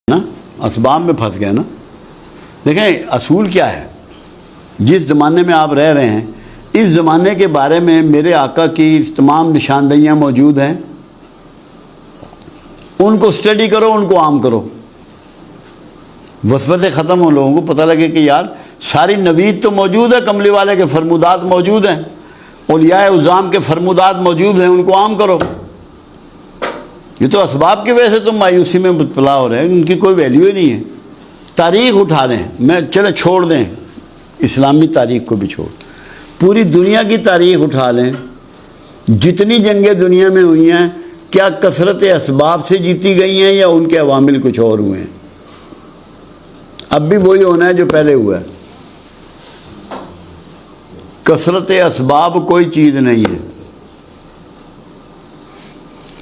نا اسباب میں پھنس گئے نا. دیکھیں اصول کیا ہے. جس زمانے میں آپ رہ رہے ہیں اس زمانے کے بارے میں میرے آقا کی تمام نشاندہیاں موجود ہیں. ان کو اسٹڈی کرو, ان کو عام کرو, وسوسے ختم ہو, لوگوں کو پتہ لگے کہ یار ساری نوید تو موجود ہے, کملی والے کے فرمودات موجود ہیں, اولیاء عظام کے فرمودات موجود ہیں, ان کو عام کرو. یہ تو اسباب کی وجہ سے تم مایوسی میں مبتلا ہو رہے ہیں, ان کی کوئی ویلیو ہی نہیں ہے. تاریخ اٹھا لیں, میں چلے چھوڑ دیں اسلامی تاریخ کو بھی چھوڑ, پوری دنیا کی تاریخ اٹھا لیں. جتنی جنگیں دنیا میں ہوئی ہیں کیا کثرت اسباب سے جیتی گئی ہیں یا ان کے عوامل کچھ اور ہوئے ہیں؟ اب بھی وہی ہونا ہے جو پہلے ہوا ہے. کثرت اسباب کوئی چیز نہیں ہے.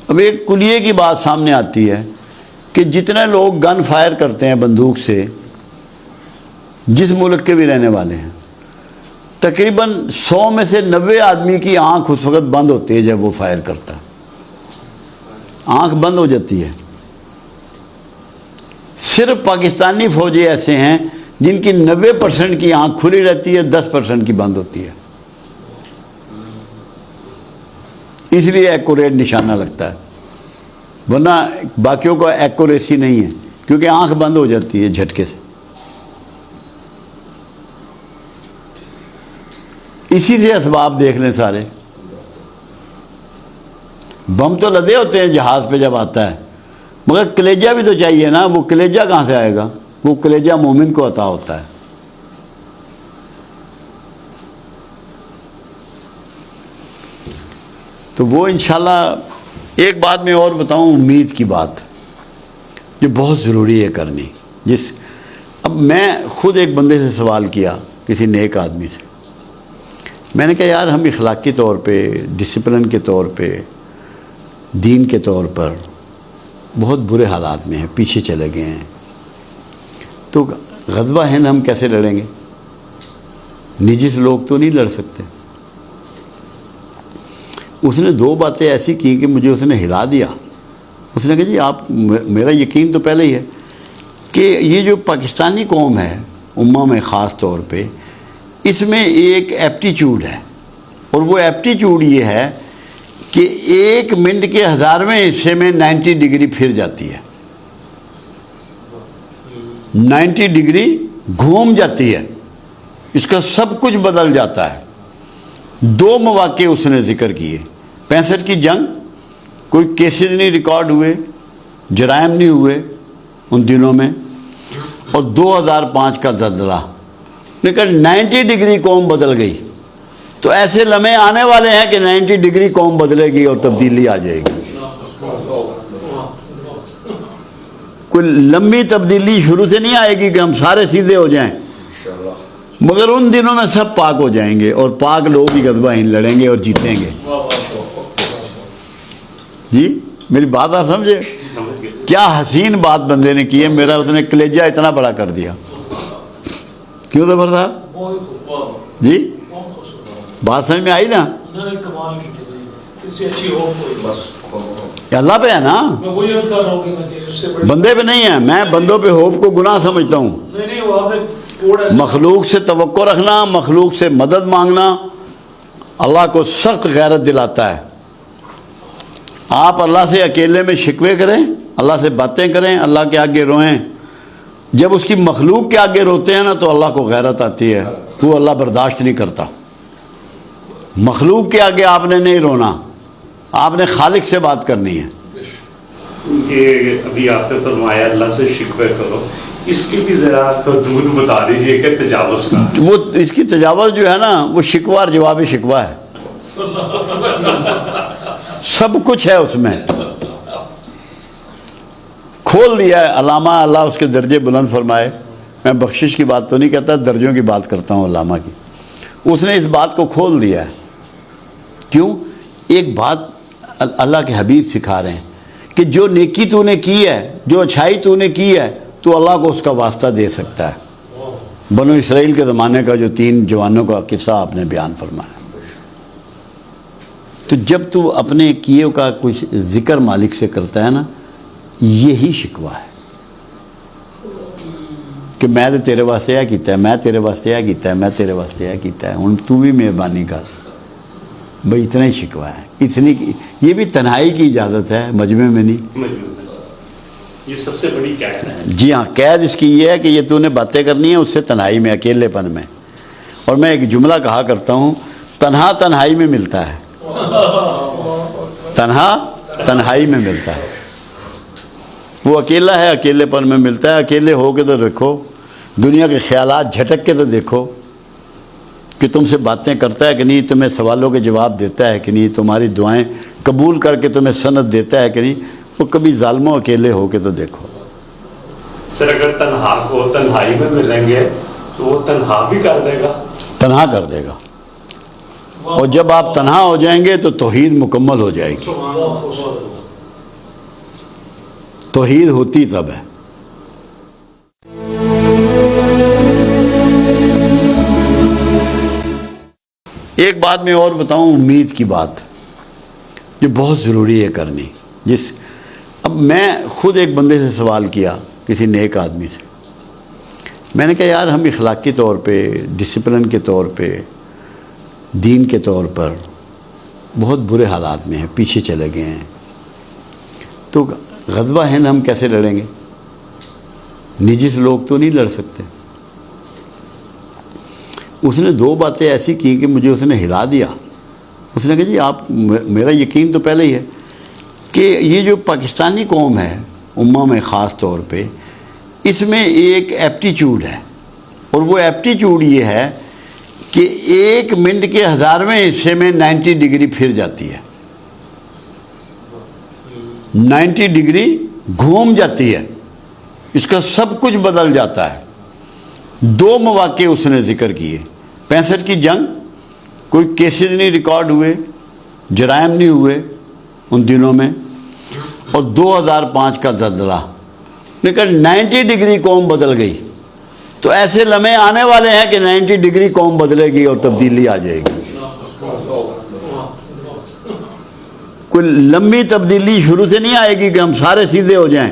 اب ایک کلیے کی بات سامنے آتی ہے کہ جتنے لوگ گن فائر کرتے ہیں بندوق سے, جس ملک کے بھی رہنے والے ہیں, تقریباً 100 میں سے 90 آدمی کی آنکھ اس وقت بند ہوتی ہے جب وہ فائر کرتا ہے. آنکھ بند ہو جاتی ہے. صرف پاکستانی فوجی ایسے ہیں جن کی 90% کی آنکھ کھلی رہتی ہے, 10% کی بند ہوتی ہے. اس لیے ایکوریٹ نشانہ لگتا ہے, ورنہ باقیوں کا ایکوریسی نہیں ہے کیونکہ آنکھ بند ہو جاتی ہے جھٹکے سے. اسی سے اسباب دیکھ لیں سارے. بم تو لدے ہوتے ہیں جہاز پہ جب آتا ہے, مگر کلیجہ بھی تو چاہیے نا. وہ کلیجہ کہاں سے آئے گا؟ وہ کلیجہ مومن کو عطا ہوتا ہے. تو وہ انشاءاللہ ایک بات میں اور بتاؤں, امید کی بات جو بہت ضروری ہے کرنی. اب میں خود ایک بندے سے سوال کیا, کسی نیک آدمی سے. میں نے کہا یار ہم اخلاقی طور پہ, ڈسپلن کے طور پہ, دین کے طور پر بہت برے حالات میں ہیں, پیچھے چلے گئے ہیں, تو غزوہ ہند ہم کیسے لڑیں گے؟ نجس لوگ تو نہیں لڑ سکتے. اس نے 2 باتیں ایسی کی کہ مجھے اس نے ہلا دیا. اس نے کہا جی آپ, میرا یقین تو پہلے ہی ہے کہ یہ جو پاکستانی قوم ہے امہ میں خاص طور پہ, اس میں ایک ایپٹیچیوڈ ہے, اور وہ ایپٹیچیوڈ یہ ہے کہ 1 منٹ کے 1000ویں حصے میں 90 ڈگری پھر جاتی ہے. 90 ڈگری گھوم جاتی ہے, اس کا سب کچھ بدل جاتا ہے. 2 مواقع اس نے ذکر کیے. 65 کی جنگ, کوئی کیسز نہیں ریکارڈ ہوئے, جرائم نہیں ہوئے ان دنوں میں, اور 2005 کا زلزلہ. لیکن 90 ڈگری قوم بدل گئی. تو ایسے لمحے آنے والے ہیں کہ 90 ڈگری قوم بدلے گی اور تبدیلی آ جائے گی. کوئی لمبی تبدیلی شروع سے نہیں آئے گی کہ ہم سارے سیدھے ہو جائیں, مگر ان دنوں میں سب پاک ہو جائیں گے اور پاک لوگ ہی غزوہ ہند لڑیں گے اور جیتیں گے. جی میری بات آپ سمجھے؟ کیا حسین بات بندے نے کی ہے. میرا اس نے کلیجہ اتنا بڑا کر دیا. کیوں زبر صاحب جی, بات سمجھ میں آئی نا؟ اللہ پہ ہے نا, بندے پہ نہیں ہے. میں بندوں پہ ہوپ کو گناہ سمجھتا ہوں. مخلوق سے توقع رکھنا, مخلوق سے مدد مانگنا اللہ کو سخت غیرت دلاتا ہے. آپ اللہ سے اکیلے میں شکوے کریں, اللہ سے باتیں کریں, اللہ کے آگے روئیں. جب اس کی مخلوق کے آگے روتے ہیں نا تو اللہ کو غیرت آتی ہے, وہ اللہ برداشت نہیں کرتا. مخلوق کے آگے آپ نے نہیں رونا, آپ نے خالق سے بات کرنی ہے. یہ ابھی آپ نے فرمایا اللہ سے شکوے کرو, اس کی بھی ذرا حدود بتا دیجئے کہ تجاوز کا. وہ اس کی تجاوز جو ہے نا وہ شکوہ اور جواب شکوہ ہے. سب کچھ ہے اس میں, کھول دیا ہے. علامہ اللہ اس کے درجے بلند فرمائے, میں بخشش کی بات تو نہیں کہتا, درجوں کی بات کرتا ہوں علامہ کی. اس نے اس بات کو کھول دیا ہے. کیوں؟ ایک بات اللہ کے حبیب سکھا رہے ہیں کہ جو نیکی تو نے کی ہے, جو اچھائی تو نے کی ہے, تو اللہ کو اس کا واسطہ دے سکتا ہے. بنو اسرائیل کے زمانے کا جو 3 جوانوں کا قصہ آپ نے بیان فرمایا. تو جب تو اپنے کیے کا کچھ ذکر مالک سے کرتا ہے نا, یہی شکوہ ہے. کہ میں تو تیرے واسطے یہ کیتا ہے, میں تیرے واسطے یہ کیتا ہے, میں تیرے واسطے یہ کیتا ہے, ہن تو بھی مہربانی کر. بھئی اتنا ہی شکوہ ہے, اتنی. یہ بھی تنہائی کی اجازت ہے, مجمع میں نہیں. یہ سب سے بڑی قید ہے. جی ہاں, قید اس کی یہ ہے کہ یہ تو نے باتیں کرنی ہیں اس سے تنہائی میں, اکیلے پن میں. اور میں ایک جملہ کہا کرتا ہوں, تنہا تنہائی میں ملتا ہے, تنہا تنہائی میں ملتا ہے. وہ اکیلا ہے, اکیلے پن میں ملتا ہے. اکیلے ہو کے تو دیکھو, دنیا کے خیالات جھٹک کے تو دیکھو کہ تم سے باتیں کرتا ہے کہ نہیں, تمہیں سوالوں کے جواب دیتا ہے کہ نہیں, تمہاری دعائیں قبول کر کے تمہیں سند دیتا ہے کہ نہیں. وہ کبھی ظالموں اکیلے ہو کے تو دیکھو. سر اگر تنہا کو تنہائی میں ملیں گے تو وہ تنہا بھی کر دے گا, تنہا کر دے گا. اور جب آپ تنہا ہو جائیں گے تو توحید مکمل ہو جائے گی. توحید ہوتی تب ہے. ایک بات میں اور بتاؤں, امید کی بات جو بہت ضروری ہے کرنی. اب میں خود ایک بندے سے سوال کیا, کسی نیک آدمی سے. میں نے کہا یار ہم اخلاقی طور پہ, ڈسپلن کے طور پہ, دین کے طور پر بہت برے حالات میں ہیں, پیچھے چلے گئے ہیں, تو غزوہ ہند ہم کیسے لڑیں گے؟ نجس لوگ تو نہیں لڑ سکتے. اس نے دو باتیں ایسی کی کہ مجھے اس نے ہلا دیا. اس نے کہا جی آپ, میرا یقین تو پہلے ہی ہے کہ یہ جو پاکستانی قوم ہے امہ میں خاص طور پہ, اس میں ایک ایپٹیچیوڈ ہے, اور وہ ایپٹیچیوڈ یہ ہے کہ 1 منٹ کے 1000ویں حصے میں 90 ڈگری پھر جاتی ہے, 90 ڈگری گھوم جاتی ہے, اس کا سب کچھ بدل جاتا ہے. 2 مواقع اس نے ذکر کیے. 65 کی جنگ, کوئی کیسز نہیں ریکارڈ ہوئے, جرائم نہیں ہوئے ان دنوں میں, اور 2005 کا زلزلہ. لیکن 90 ڈگری قوم بدل گئی. تو ایسے لمحے آنے والے ہیں کہ 90 ڈگری قوم بدلے گی اور تبدیلی آ جائے گی. کوئی لمبی تبدیلی شروع سے نہیں آئے گی کہ ہم سارے سیدھے ہو جائیں,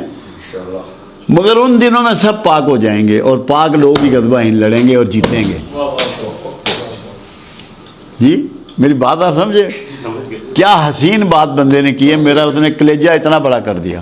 مگر ان دنوں میں سب پاک ہو جائیں گے, اور پاک لوگ ہی غزوہ ہند لڑیں گے اور جیتیں گے. جی میری بات آپ سمجھے؟ کیا حسین بات بندے نے کی ہے. میرا اس نے کلیجہ اتنا بڑا کر دیا.